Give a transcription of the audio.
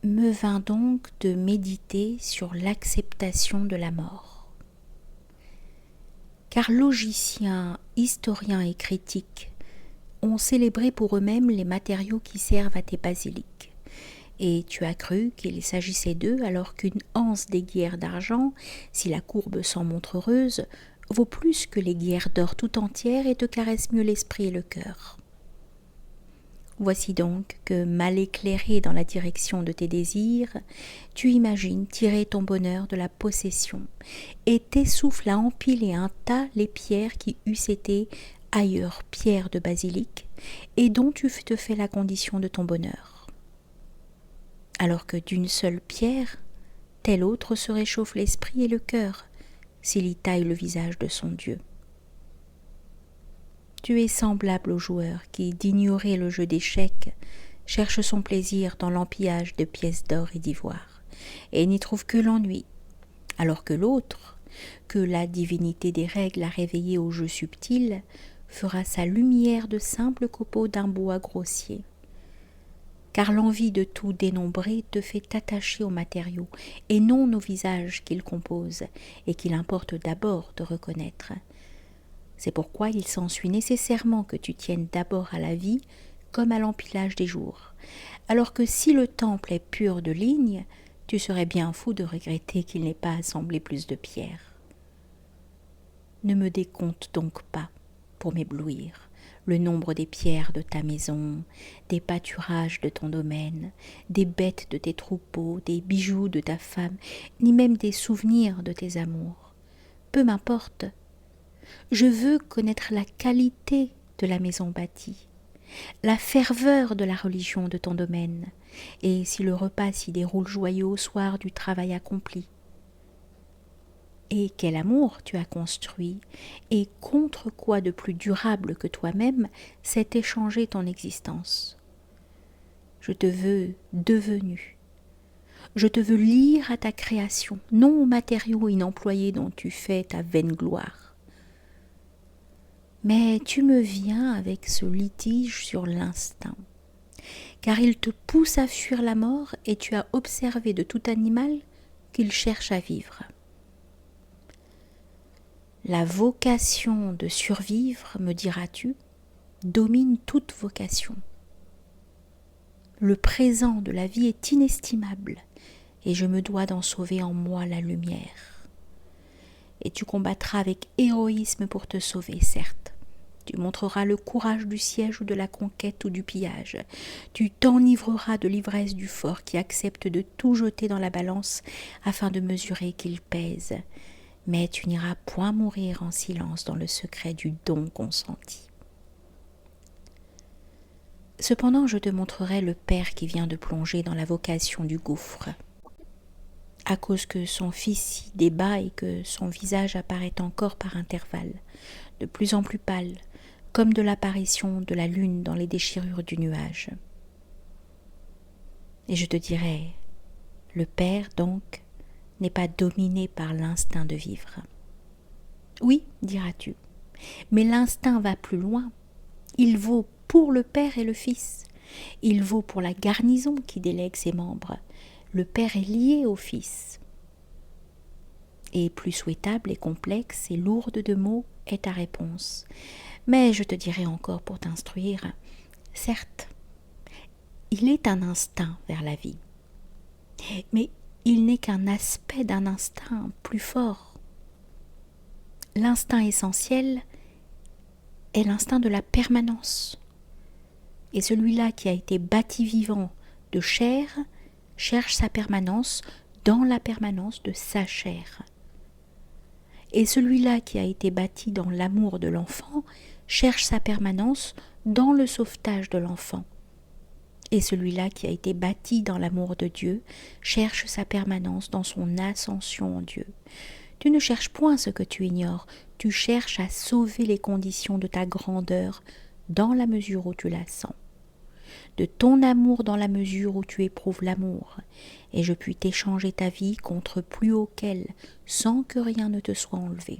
me vint donc de méditer sur l'acceptation de la mort. Car logiciens, historiens et critiques ont célébré pour eux-mêmes les matériaux qui servent à tes basiliques. Et tu as cru qu'il s'agissait d'eux alors qu'une anse d'aiguillère d'argent, si la courbe s'en montre heureuse, vaut plus que l'aiguillère d'or tout entière et te caresse mieux l'esprit et le cœur. Voici donc que, mal éclairé dans la direction de tes désirs, tu imagines tirer ton bonheur de la possession et t'essouffles à empiler un tas les pierres qui eussent été ailleurs pierres de basilic et dont tu te fais la condition de ton bonheur. Alors que d'une seule pierre, telle autre se réchauffe l'esprit et le cœur s'il y taille le visage de son Dieu. Tu es semblable au joueur qui, d'ignorer le jeu d'échecs, cherche son plaisir dans l'empillage de pièces d'or et d'ivoire, et n'y trouve que l'ennui, alors que l'autre, que la divinité des règles a réveillé au jeu subtil, fera sa lumière de simples copeaux d'un bois grossier. Car l'envie de tout dénombrer te fait t'attacher aux matériaux, et non au visage qu'ils composent, et qu'il importe d'abord de reconnaître. C'est pourquoi il s'ensuit nécessairement que tu tiennes d'abord à la vie comme à l'empilage des jours, alors que si le temple est pur de lignes, tu serais bien fou de regretter qu'il n'ait pas assemblé plus de pierres. Ne me décompte donc pas, pour m'éblouir, le nombre des pierres de ta maison, des pâturages de ton domaine, des bêtes de tes troupeaux, des bijoux de ta femme, ni même des souvenirs de tes amours. Peu m'importe. Je veux connaître la qualité de la maison bâtie, la ferveur de la religion de ton domaine, et si le repas s'y déroule joyeux au soir du travail accompli. Et quel amour tu as construit, et contre quoi de plus durable que toi-même s'est échangée ton existence. Je te veux devenu. Je te veux lire à ta création, non aux matériaux inemployés dont tu fais ta vaine gloire. Mais tu me viens avec ce litige sur l'instinct, car il te pousse à fuir la mort et tu as observé de tout animal qu'il cherche à vivre. La vocation de survivre, me diras-tu, domine toute vocation. Le présent de la vie est inestimable et je me dois d'en sauver en moi la lumière. Et tu combattras avec héroïsme pour te sauver, certes. Tu montreras le courage du siège ou de la conquête ou du pillage. Tu t'enivreras de l'ivresse du fort qui accepte de tout jeter dans la balance afin de mesurer qu'il pèse. Mais tu n'iras point mourir en silence dans le secret du don consenti. Cependant, je te montrerai le père qui vient de plonger dans la vocation du gouffre. À cause que son fils s'y débat et que son visage apparaît encore par intervalles, de plus en plus pâle, comme de l'apparition de la lune dans les déchirures du nuage. Et je te dirai, le père, donc, n'est pas dominé par l'instinct de vivre. Oui, diras-tu, mais l'instinct va plus loin. Il vaut pour le père et le fils. Il vaut pour la garnison qui délègue ses membres. Le père est lié au fils. Et plus souhaitable et complexe et lourde de mots est ta réponse. Mais je te dirai encore pour t'instruire, certes, il est un instinct vers la vie, mais il n'est qu'un aspect d'un instinct plus fort. L'instinct essentiel est l'instinct de la permanence, et celui-là qui a été bâti vivant de chair cherche sa permanence dans la permanence de sa chair. Et celui-là qui a été bâti dans l'amour de l'enfant cherche sa permanence dans le sauvetage de l'enfant. Et celui-là qui a été bâti dans l'amour de Dieu cherche sa permanence dans son ascension en Dieu. Tu ne cherches point ce que tu ignores, tu cherches à sauver les conditions de ta grandeur dans la mesure où tu la sens. De ton amour dans la mesure où tu éprouves l'amour, et je puis t'échanger ta vie contre plus haut qu'elle, sans que rien ne te soit enlevé.